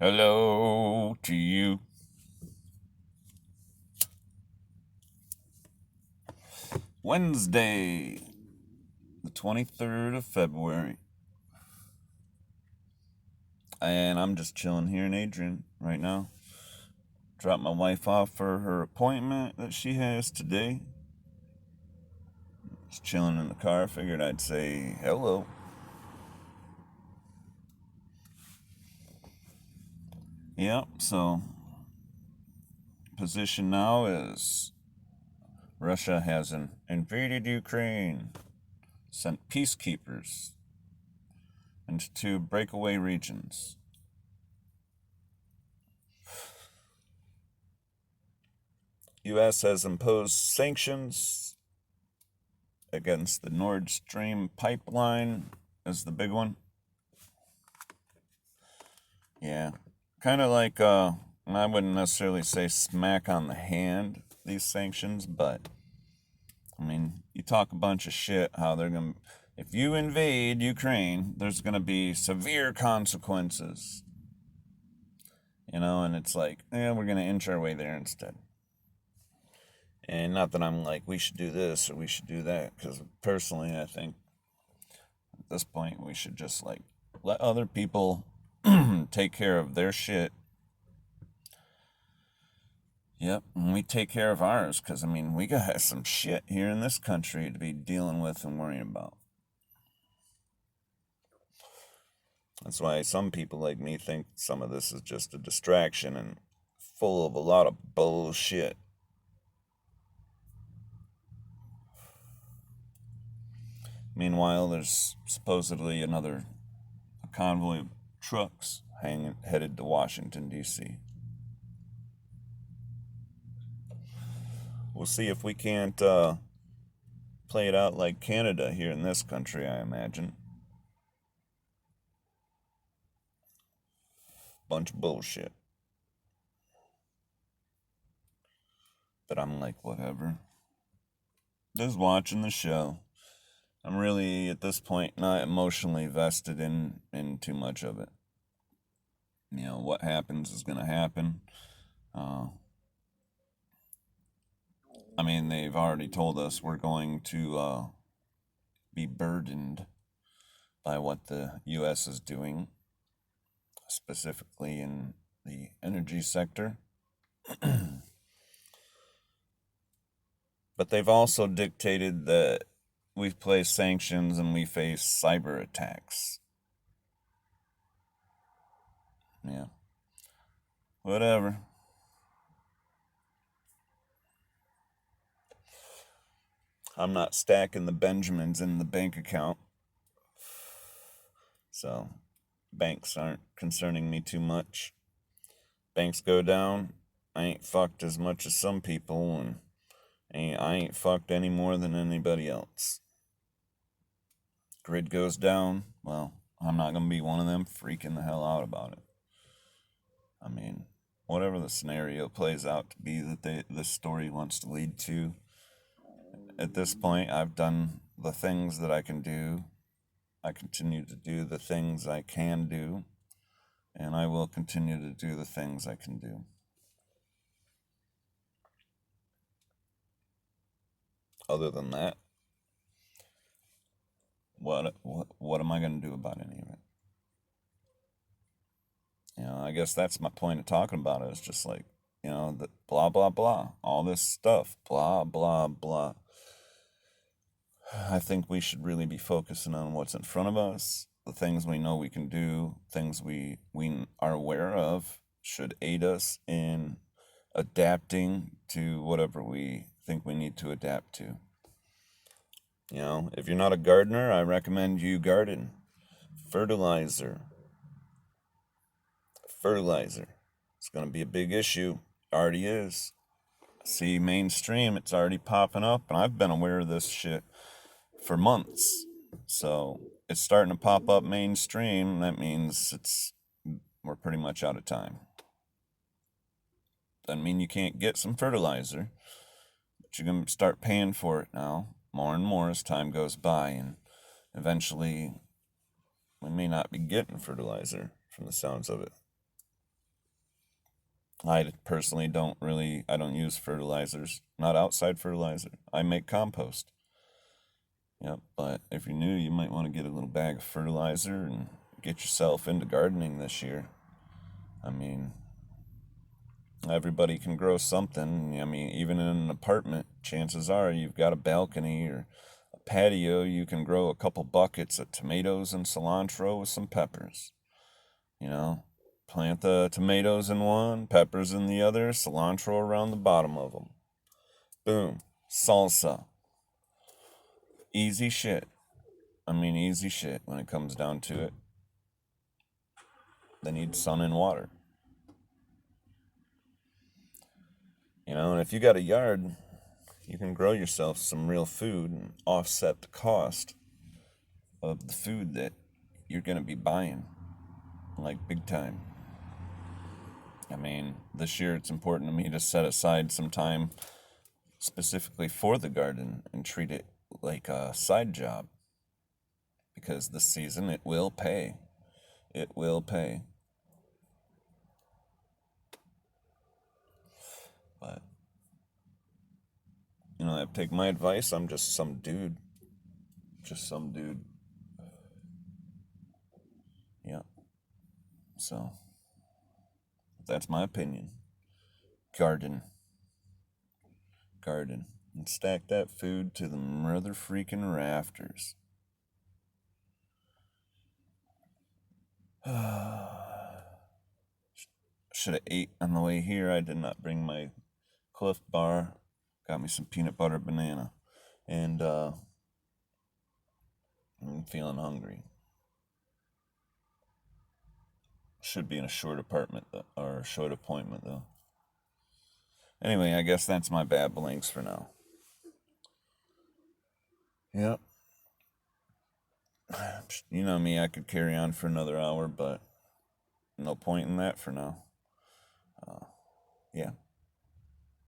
Hello to you. Wednesday, the 23rd of February. And I'm just chilling here in Adrian right now. Dropped my wife off for her appointment that she has today. Just chilling in the car. Figured I'd say hello. Yep, so position now is Russia has invaded Ukraine, sent peacekeepers into two breakaway regions. U.S. has imposed sanctions against the Nord Stream pipeline is the big one. Yeah. Kind of like, I wouldn't necessarily say smack on the hand, these sanctions, but, I mean, you talk a bunch of shit how they're going to, if you invade Ukraine, there's going to be severe consequences. And it's like, yeah, we're going to inch our way there instead. And not that I'm like, we should do this or we should do that, because personally, I think at this point, we should just like let other people take care of their shit. Yep, and we take care of ours, because I mean, we got some shit here in this country to be dealing with and worrying about. That's why some people like me think some of this is just a distraction and full of a lot of bullshit. Meanwhile, there's supposedly another convoy of trucks headed to Washington, D.C. We'll see if we can't play it out like Canada here in this country, I imagine. Bunch of bullshit. But I'm like, whatever. Just watching the show. I'm really, at this point, not emotionally vested in too much of it. What happens is going to happen. Uh, I mean, they've already told us we're going to be burdened by what the U.S. is doing, specifically in the energy sector. But they've also dictated that we place sanctions and we face cyber attacks. Yeah. Whatever. I'm not stacking the Benjamins in the bank account. So, banks aren't concerning me too much. Banks go down, I ain't fucked as much as some people, and I ain't fucked any more than anybody else. Grid goes down, well, I'm not going to be one of them freaking the hell out about it. I mean, whatever the scenario plays out to be that this story wants to lead to, at this point, I've done the things that I can do. I continue to do the things I can do, and I will continue to do the things I can do. Other than that, what am I going to do about any of it? I guess that's my point of talking about it. It's just like, the blah blah blah, all this stuff, blah blah blah. I think we should really be focusing on what's in front of us, the things we know we can do, things we are aware of should aid us in adapting to whatever we think we need to adapt to. If you're not a gardener, I recommend you garden. Fertilizer. Fertilizer. It's going to be a big issue. Already is. See, mainstream, it's already popping up, and I've been aware of this shit for months. So it's starting to pop up mainstream. That means we're pretty much out of time. Doesn't mean you can't get some fertilizer, but you're going to start paying for it now, more and more as time goes by, and eventually we may not be getting fertilizer from the sounds of it. I personally I don't use fertilizers, not outside fertilizer. I make compost. Yep, but if you're new, you might want to get a little bag of fertilizer and get yourself into gardening this year. I mean, everybody can grow something. I mean, even in an apartment, chances are you've got a balcony or a patio, you can grow a couple buckets of tomatoes and cilantro with some peppers. You know, plant the tomatoes in one, peppers in the other, cilantro around the bottom of them. Boom. Salsa. Easy shit. I mean, easy shit when it comes down to it. They need sun and water. You know, and if you got a yard, you can grow yourself some real food and offset the cost of the food that you're going to be buying, like big time. I mean, this year it's important to me to set aside some time specifically for the garden and treat it like a side job because this season it will pay. It will pay. But, you know, take my advice. I'm just some dude. Just some dude. Yeah. So, that's my opinion. Garden. Garden. And stack that food to the mother freaking rafters. Should have ate on the way here. I did not bring my Cliff Bar. Got me some peanut butter banana. And I'm feeling hungry. Should be in a short apartment though, or a short appointment though. Anyway, I guess that's my babblings for now. Yep. You know me, I could carry on for another hour, but no point in that for now. Yeah.